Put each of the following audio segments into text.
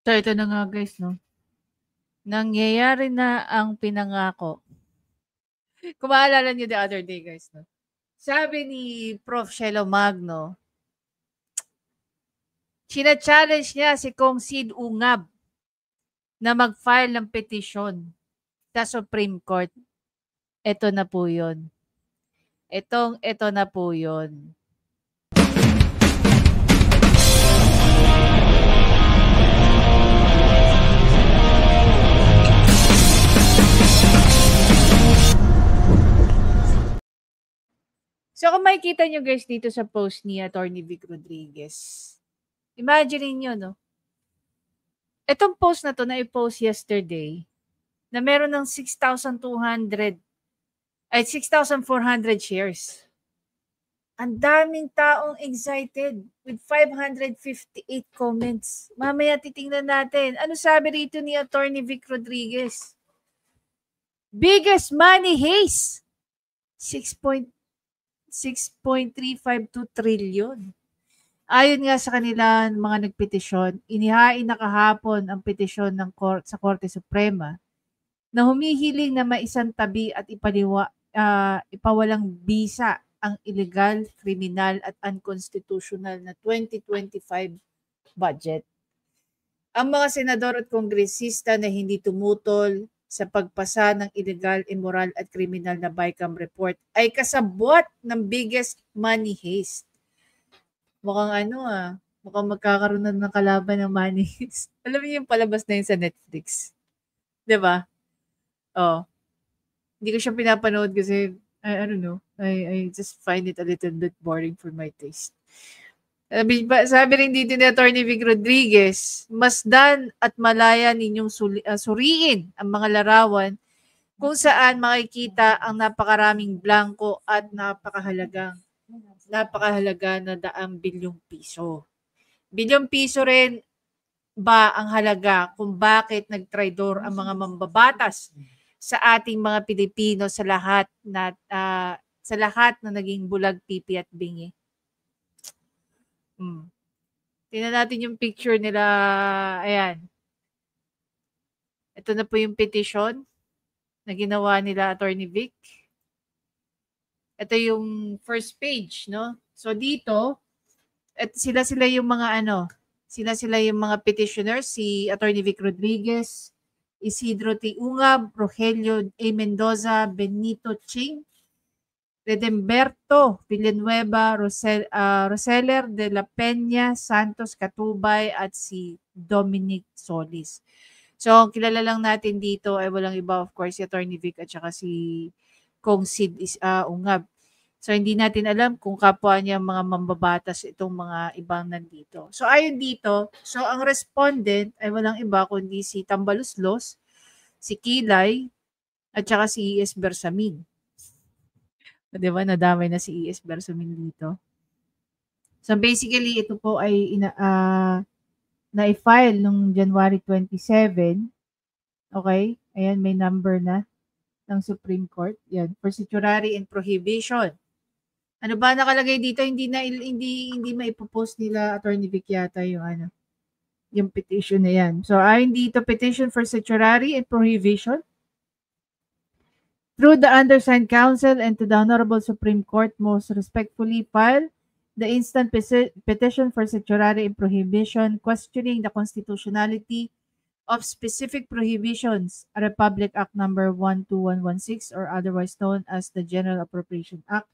So, ito na nga guys, no? Nangyayari na ang pinangako. Kung maalala niyo the other day guys, no? Sabi ni Prof. Shelo Magno, china-challenge niya si Kong Sid Ungab na mag-file ng petisyon sa Supreme Court. Ito na po yun. Ito na po yun. So, kung makikita nyo guys dito sa post ni Atty. Vic Rodriguez, imagine nyo, no? Itong post na to na i-post yesterday, na meron ng 6,200 ay 6,400 shares. Ang daming taong excited with 558 comments. Mamaya titingnan natin. Ano sabi rito ni Atty. Vic Rodriguez? Biggest money haze. 6.352 trillion. Ayon nga sa kanila mga nagpetisyon, inihain na kahapon ang petisyon ng sa Korte Suprema na humihiling na maisantabi at ipawalang bisa ang illegal, criminal at unconstitutional na 2025 budget. Ang mga senador at kongresista na hindi tumutol sa pagpasa ng illegal, immoral at criminal na BICAM report ay kasabwat ng biggest money haze. Mukhang mukhang magkakaroon na ng kalaban ng money haze. Alam niyo yung palabas na yun sa Netflix. 'Di ba? Oh. Hindi ko siya pinapanood kasi I don't know. I just find it a little bit boring for my taste. Sabi rin dito ni Atty. Vic Rodriguez, masdan at malaya ninyong suriin ang mga larawan kung saan makikita ang napakaraming blanco at napakahalaga na $1 bilyon. $1 bilyon rin ba ang halaga kung bakit nagtraidor ang mga mambabatas sa ating mga Pilipino sa lahat na naging bulag, pipi at bingi? Tingnan natin yung picture nila. Ayan. Ito na po yung petition na ginawa nila Atty. Vic. Ito yung first page, no? So dito, sila yung mga sila yung mga petitioners, si Atty. Vic Rodriguez, Isidro T. Ungab, Rogelio A. Mendoza, Benito Ching, Redemberto Villanueva, Roseller de la Peña, Santos Catubay at si Dominic Solis. So, kilala lang natin dito ay walang iba, of course, si Atty. Vic at saka si Kong Sid Ungab. So, hindi natin alam kung kapwa niya mga mambabatas itong mga ibang nandito. So, ayon dito, so ang respondent ay walang iba kundi si Tambaluslos, si Kilay, at saka si E.S. Bersamin. Di ba? Nadamay na si E.S. Bersamin dito. So, basically, ito po ay na-file nung January 27. Okay? Ayan, may number na ng Supreme Court. Yan, for certiorari and prohibition. Ano ba nakalagay dito? Hindi maipopost nila Atty. Vic yata yung petition na yan. So, ayon dito, petition for certiorari and prohibition through the undersigned counsel and to the Honorable Supreme Court, most respectfully file the instant petition for certiorari and prohibition questioning the constitutionality of specific prohibitions, Republic Act number 12116 or otherwise known as the General Appropriation Act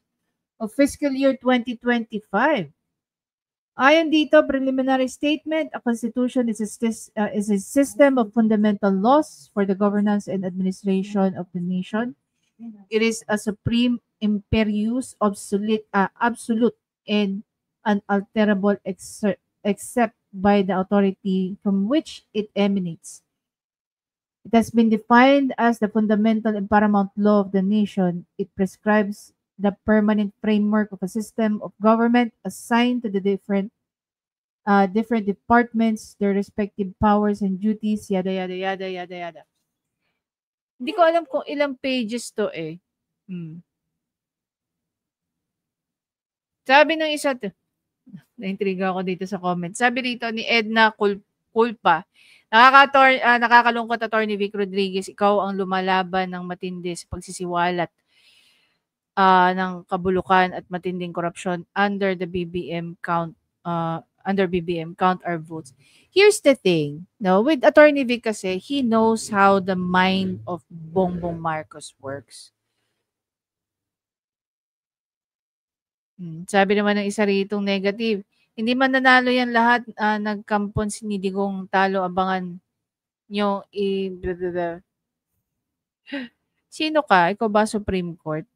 of fiscal year 2025. Ayon dito, preliminary statement, a constitution is a system of fundamental laws for the governance and administration of the nation. It is a supreme, imperious, absolute, and unalterable except by the authority from which it emanates. It has been defined as the fundamental and paramount law of the nation. It prescribes the permanent framework of a system of government assigned to the different departments, their respective powers and duties, yada, yada, yada, yada, yada. Hindi ko alam kung ilang pages to eh. Sabi ng isa, naintriga ako dito sa comment. Sabi rito ni Edna Culpa, Nakakalungkot, Attorney Vic Rodriguez, ikaw ang lumalaban ng matindi sa pagsisiwalat ng kabulukan at matinding korupsyon under BBM count our votes. Here's the thing, no, with Attorney Vic kasi, he knows how the mind of Bongbong Marcos works. Sabi naman ng isa ritong negative, hindi man nanalo yan lahat, nagkampon si Digong talo, abangan nyo Sino ka? Ikaw ba Supreme Court?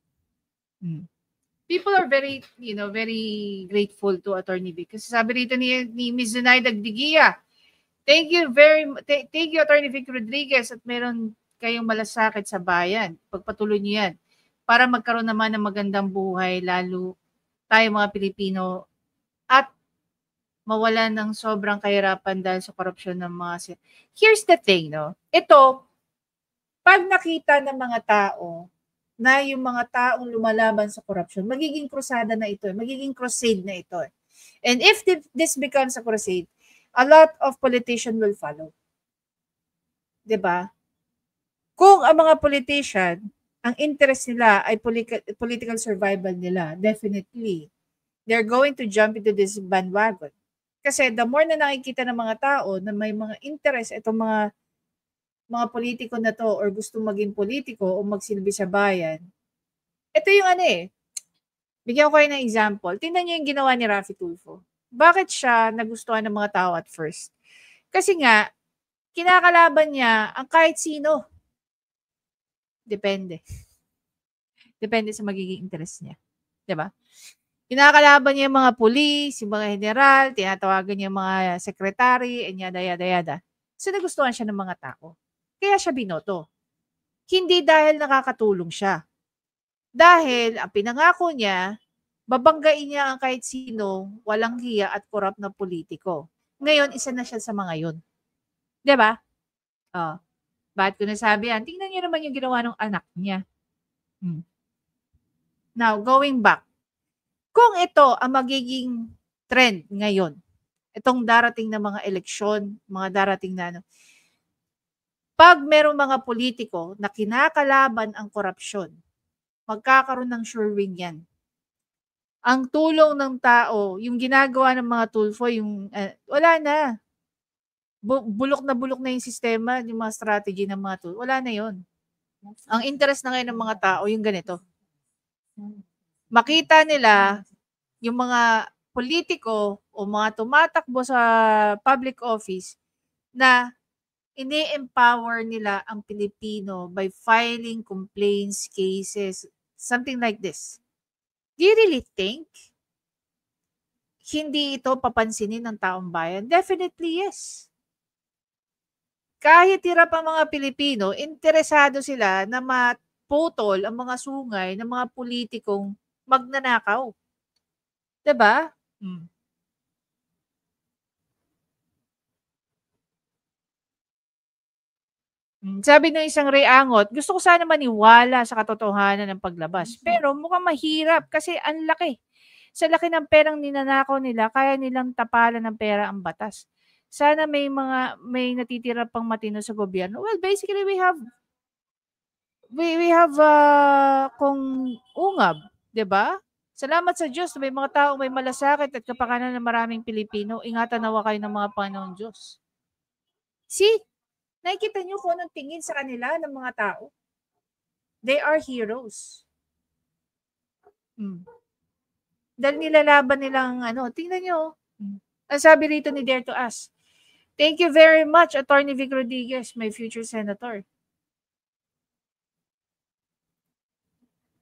People are very, very grateful to Attorney Vic. Kasi sabi rito ni Ms. Zenaida Diggia, thank you Attorney Vic Rodriguez, at meron kayong malasakit sa bayan. Pagpatuloy niyo yan para magkaroon naman ng magandang buhay, lalo tayo mga Pilipino, at mawalan ng sobrang kahirapan dahil sa korupsyon ng mga Here's the thing, no? Ito, pag nakita ng mga tao na yung mga taong lumalaban sa korupsyon, magiging krusada na ito, magiging crusade na ito. And if this becomes a crusade, a lot of politicians will follow. 'Di ba? Kung ang mga politician, ang interest nila ay political survival nila, definitely, they're going to jump into this bandwagon. Kasi the more na nakikita ng mga tao na may mga interest itong mga politiko na to, or gusto maging politiko o magsilbi sa bayan, ito yung bigyan ko kayo ng example. Tingnan niyo yung ginawa ni Raffy Tulfo. Bakit siya nagustuhan ng mga tao at first? Kasi nga, kinakalaban niya ang kahit sino. Depende. Depende sa magiging interest niya. Diba? Kinakalaban niya yung mga pulis, yung mga general, tinatawagan niya yung mga secretary, and yada. So, nagustuhan siya ng mga tao. Kaya siya binoto. Hindi dahil nakakatulong siya. Dahil ang pinangako niya, babanggain niya ang kahit sino, walang hiya at korap na politiko. Ngayon, isa na siya sa mga yun. Diba? Bakit ko nasabi yan? Tingnan niyo naman yung ginawa ng anak niya. Now, going back. Kung ito ang magiging trend ngayon, itong darating na mga eleksyon, mga darating na pag merong mga politiko na kinakalaban ang korupsyon, magkakaroon ng sure win yan. Ang tulong ng tao, yung ginagawa ng mga Tulfo, yung wala na. Bulok na yung sistema, yung mga strategy ng mga Tulfo. Wala na yon. Ang interest na ngayon ng mga tao, yung ganito. Makita nila yung mga politiko o mga tumatakbo sa public office na ini-empower nila ang Pilipino by filing complaints, cases, something like this. Do you really think hindi ito papansinin ng taong bayan? Definitely yes. Kahit hirap ang mga Pilipino, interesado sila na maputol ang mga sungay ng mga politikong magnanakaw. Diba? Sabi ng isang reangot, gusto ko sana maniwala sa katotohanan ng paglabas. Pero mukhang mahirap kasi ang laki. Sa laki ng perang ninanakaw nila, kaya nilang tapalan ng pera ang batas. Sana may natitira pang matino sa gobyerno. Well, basically we have kung ungab, 'di ba? Salamat sa Diyos na may mga taong may malasakit at kapakanan ng maraming Pilipino. Ingatan nawa kayo ng mga Panginoong Diyos. See? Nakikita niyo kung anong tingin sa kanila ng mga tao? They are heroes. Dahil nilalaban nilang tingnan niyo. Ang sabi rito ni Dare to Ask, thank you very much, Attorney Vic Rodriguez, my future senator.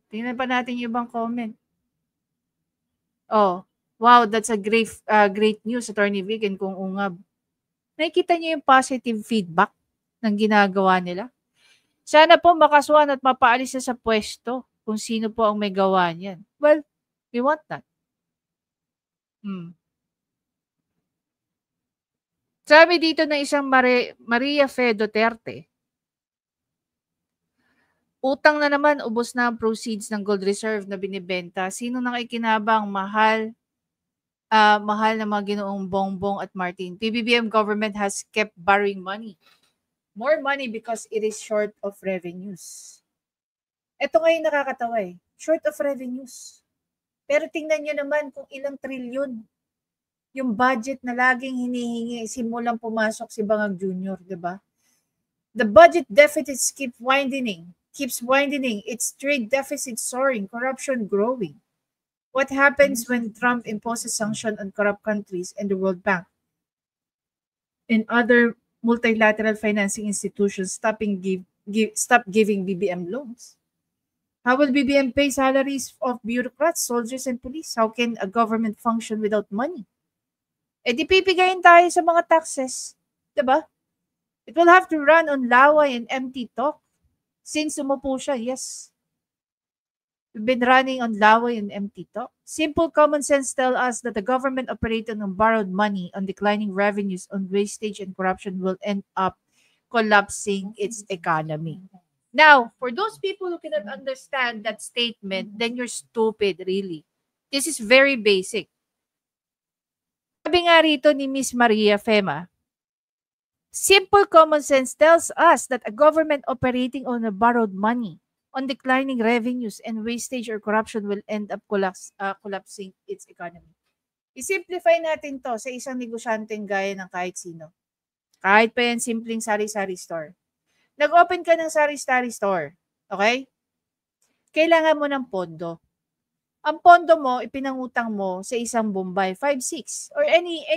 Tingnan pa natin yung ibang comment. Oh, wow, that's a great news, Attorney Vic, and kung ungab. Nakikita niyo yung positive feedback ng ginagawa nila? Sana po makasuhan at mapaalis na sa pwesto kung sino po ang may gawa niyan. Well, we want that. Sabi dito ng isang Maria Fe Duterte, utang na naman, ubos na ang proceeds ng gold reserve na binibenta. Sino nang ikinabang? Mahal mahal na mga Ginoong Bongbong at Martin, PBBM government has kept borrowing money. More money because it is short of revenues. Ito ngayon nakakatawa eh. Short of revenues. Pero tingnan nyo naman kung ilang trilyon yung budget na laging hinihingi simulang pumasok si Bangag Jr., di ba? The budget deficits keeps widening, its trade deficit soaring, corruption growing. What happens when Trump imposes sanctions on corrupt countries and the World Bank and other multilateral financing institutions stop giving BBM loans? How will BBM pay salaries of bureaucrats, soldiers, and police? How can a government function without money? Eh di pipigayin tayo sa mga taxes. Diba? It will have to run on laway and empty talk. Since umupo siya, yes. We've been running on laway and empty talk. Simple common sense tell us that the government operating on borrowed money, on declining revenues, on wastage and corruption will end up collapsing its economy. Now, for those people who cannot understand that statement, then you're stupid, really. This is very basic. Sabi nga rito ni Miss Maria Fema, simple common sense tells us that a government operating on a borrowed money, on declining revenues and wastage or corruption will end up collapsing its economy. I-simplify natin to sa isang negosyanteng gaya ng kahit sino. Kahit pa yan simpleng sari-sari store. Nag-open ka ng sari-sari store. Okay? Kailangan mo ng pondo. Ang pondo mo, ipinangutang mo sa isang Bombay, 5-6, or any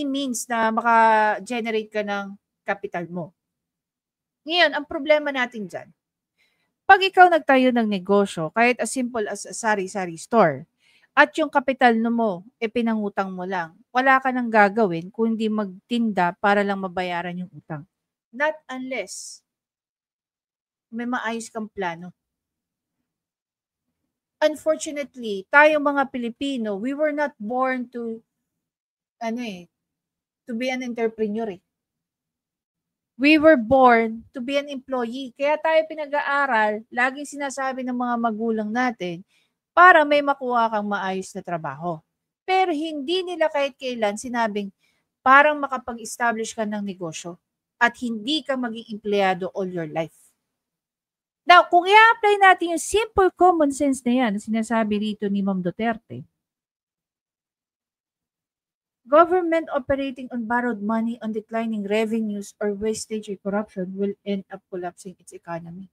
means na maka-generate ka ng capital mo. Ngayon, ang problema natin dyan, pag ikaw nagtayo ng negosyo, kahit as simple as a sari-sari store, at yung kapital mo, pinangutang mo lang, wala ka nang gagawin kung hindi magtinda para lang mabayaran yung utang. Not unless may maayos kang plano. Unfortunately, tayong mga Pilipino, we were not born to be an entrepreneur. We were born to be an employee. Kaya tayo pinag-aaral, laging sinasabi ng mga magulang natin, para may makuha kang maayos na trabaho. Pero hindi nila kahit kailan sinabing, parang makapag-establish ka ng negosyo at hindi ka maging empleyado all your life. Now, kung i-apply natin yung simple common sense na yan, sinasabi rito ni Ma'am Duterte, government operating on borrowed money, on declining revenues, or wastage or corruption will end up collapsing its economy.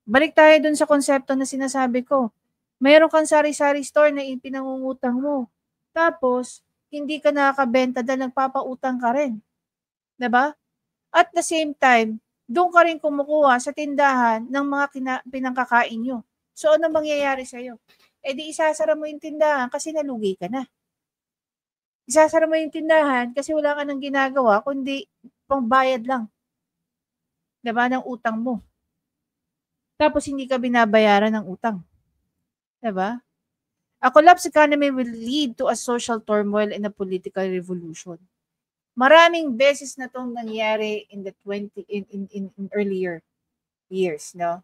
Balik tayo dun sa konsepto na sinasabi ko. Mayroon kang sari-sari store na pinangungutang mo. Tapos, hindi ka nakakabenta dahil nagpapautang ka rin. Diba? At the same time, doon ka rin kumukuha sa tindahan ng mga pinangkakain nyo. So, ano mangyayari sa'yo? Eh di isasara mo yung tindahan kasi nalugi ka na. Isasara mo yung tindahan kasi wala ka nang ginagawa kundi pangbayad lang. Diba? Ng utang mo. Tapos hindi ka binabayaran ng utang. Diba? A collapsed economy will lead to a social turmoil and a political revolution. Maraming beses na itong nangyari in earlier years, no?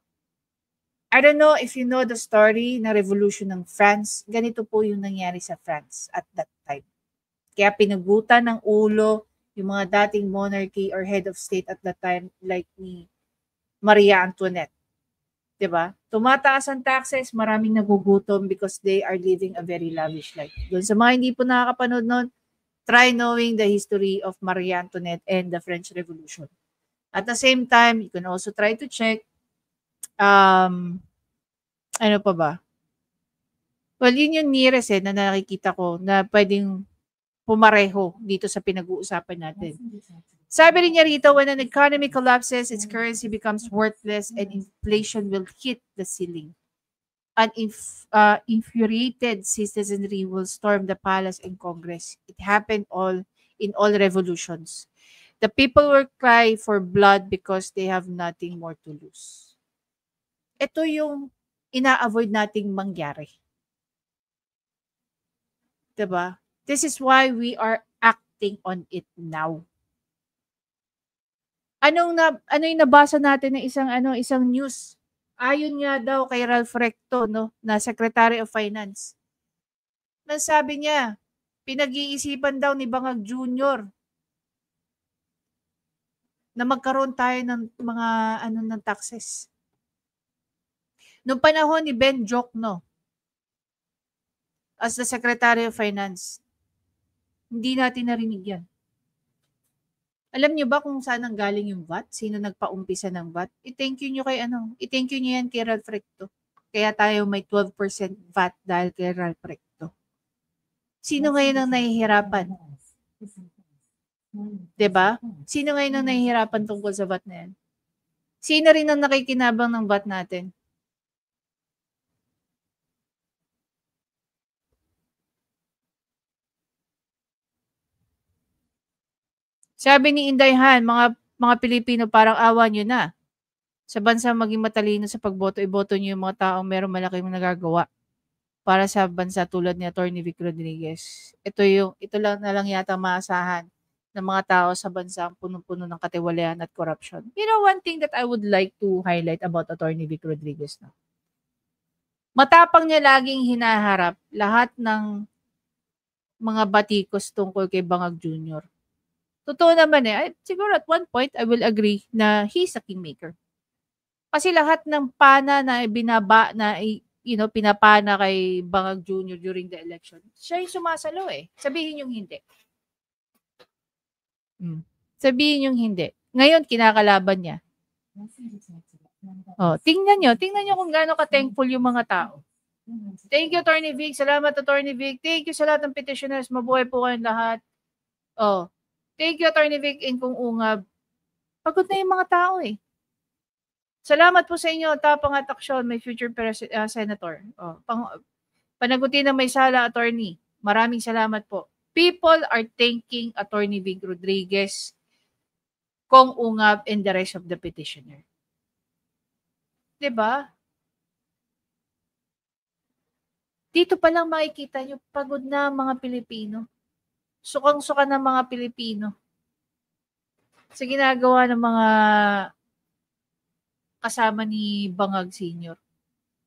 I don't know if you know the story na revolution ng France. Ganito po yung nangyari sa France at that time. Kaya pinagutan ng ulo yung mga dating monarchy or head of state at that time like ni Maria Antoinette. Diba? Tumataas ang taxes, maraming nagugutom because they are living a very lavish life. Doon sa mga hindi po nakakapanood nun, try knowing the history of Marie Antoinette and the French Revolution. At the same time, you can also try to check, ano pa ba? Well, yun yung nearest na nakikita ko na pwedeng pumareho dito sa pinag-uusapan natin. Sabi rin niya rito, when an economy collapses, its currency becomes worthless and inflation will hit the ceiling. An infuriated citizenry will storm the palace and Congress. It happened in all revolutions. The people will cry for blood because they have nothing more to lose. Ito yung ina-avoid nating mangyari. Diba? This is why we are acting on it now. Ano yung nabasa natin ng isang news? Ayon nga daw kay Ralph Recto, no, na Secretary of Finance. Ang sabi niya, pinag-iisipan daw ni Bangag Jr. na magkaroon tayo ng mga ng taxes. Noong panahon ni Ben Jokno, as the Secretary of Finance, hindi natin narinig yan. Alam niyo ba kung saan ang galing yung VAT? Sino nagpaumpisa ng VAT? I-thank you niyo kay I-thank you niyo yan kay Ralph Recto. Kaya tayo may 12% VAT dahil kay Ralph Recto. Sino ngayon ang nahihirapan? 'Di ba? Sino ngayon ang nahihirapan tungkol sa VAT na yan? Sino rin ang nakikinabang ng VAT natin? Sabi ni Inday Han, mga Pilipino parang awa nyo na. Sa bansa maging matalino sa pagboto, iboto nyo yung mga taong meron malaking nagagawa para sa bansa tulad ni Atty. Vic Rodriguez. Ito lang na lang yata maasahan ng mga tao sa bansa punong-puno ng katiwalian at corruption. You know, one thing that I would like to highlight about Atty. Vic Rodriguez na. Matapang niya laging hinaharap lahat ng mga batikos tungkol kay Bangag Jr. Totoo naman siguro at one point, I will agree na he's a kingmaker. Kasi lahat ng pana na pinapana kay Bangag Jr. during the election, siya yung sumasalo Sabihin yung hindi. Sabihin yung hindi. Ngayon, kinakalaban niya. Tingnan nyo kung gaano ka-thankful yung mga tao. Thank you, Atty. Vic. Salamat, Atty. Vic. Thank you sa lahat ng petitioners. Mabuhay po kayong lahat. Thank you, Atty. Vic, kung ungab. Pagod na yung mga tao Salamat po sa inyo, tapang at aksyon, may future senator. Panagutin na may sala, attorney. Maraming salamat po. People are thanking Atty. Vic Rodriguez, Kong Ungab, and the rest of the petitioner. Diba? Dito pa lang makikita nyo, pagod na mga Pilipino. Sukang-suka ng mga Pilipino sa ginagawa ng mga kasama ni Bangag Senior.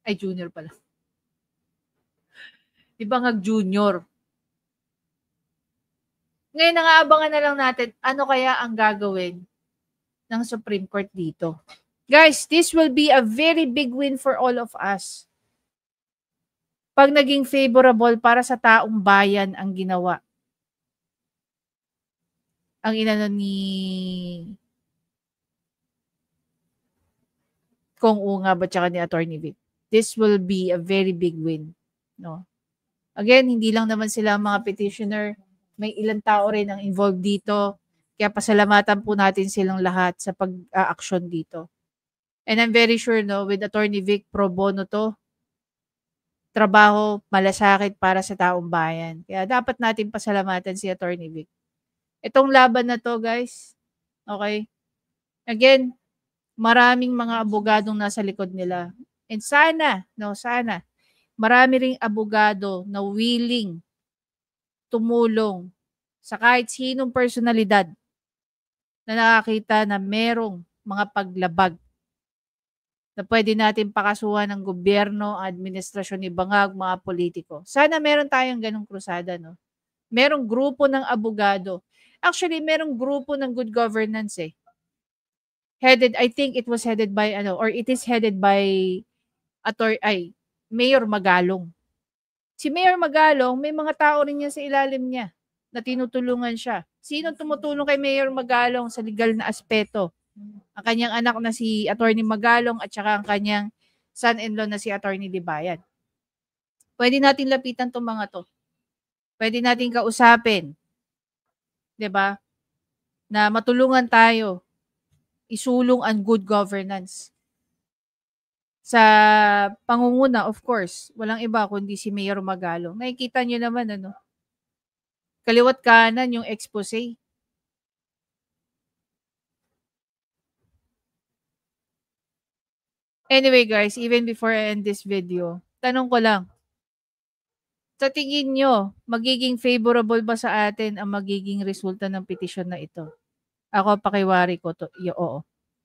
Ay, Junior pala. Ni Bangag Junior. Ngayon, nangaabangan na lang natin ano kaya ang gagawin ng Supreme Court dito. Guys, this will be a very big win for all of us. Pag naging favorable para sa taong bayan ang ginawa. Ang inano ni Kong Ungab at saka ni Atty. Vic. This will be a very big win. No? Again, hindi lang naman sila mga petitioner. May ilang tao rin ang involved dito. Kaya pasalamatan po natin silang lahat sa pag-aaksyon dito. And I'm very sure with Atty. Vic pro bono to, trabaho malasakit para sa taong bayan. Kaya dapat natin pasalamatan si Atty. Vic. Itong laban na to, guys, okay? Again, maraming mga abogadong nasa likod nila. And sana, marami ring abogado na willing tumulong sa kahit sinong personalidad na nakakita na merong mga paglabag na pwede natin pakasuhan ng gobyerno, administrasyon ni Bangag, mga politiko. Sana meron tayong ganong krusada, Merong grupo ng abogado. Actually, merong grupo ng good governance I think it was headed by it is headed by Mayor Magalong. Si Mayor Magalong, may mga tao rin niya sa ilalim niya na tinutulungan siya. Sino tumutulong kay Mayor Magalong sa legal na aspeto? Ang kanyang anak na si Atty. Magalong at saka ang kanyang son-in-law na si Atty. Libayan. Pwede natin lapitan tong mga to. Pwede natin kausapin. 'Di ba? Na matulungan tayo isulong ang good governance. Sa pangunguna, of course, walang iba kundi si Mayor Magalong. Nakikita niyo naman, kaliwat kanan yung expose. Anyway, guys, even before I end this video, tanong ko lang, sa tingin nyo, magiging favorable ba sa atin ang magiging resulta ng petisyon na ito? Ako, pakiwari ko to, oo.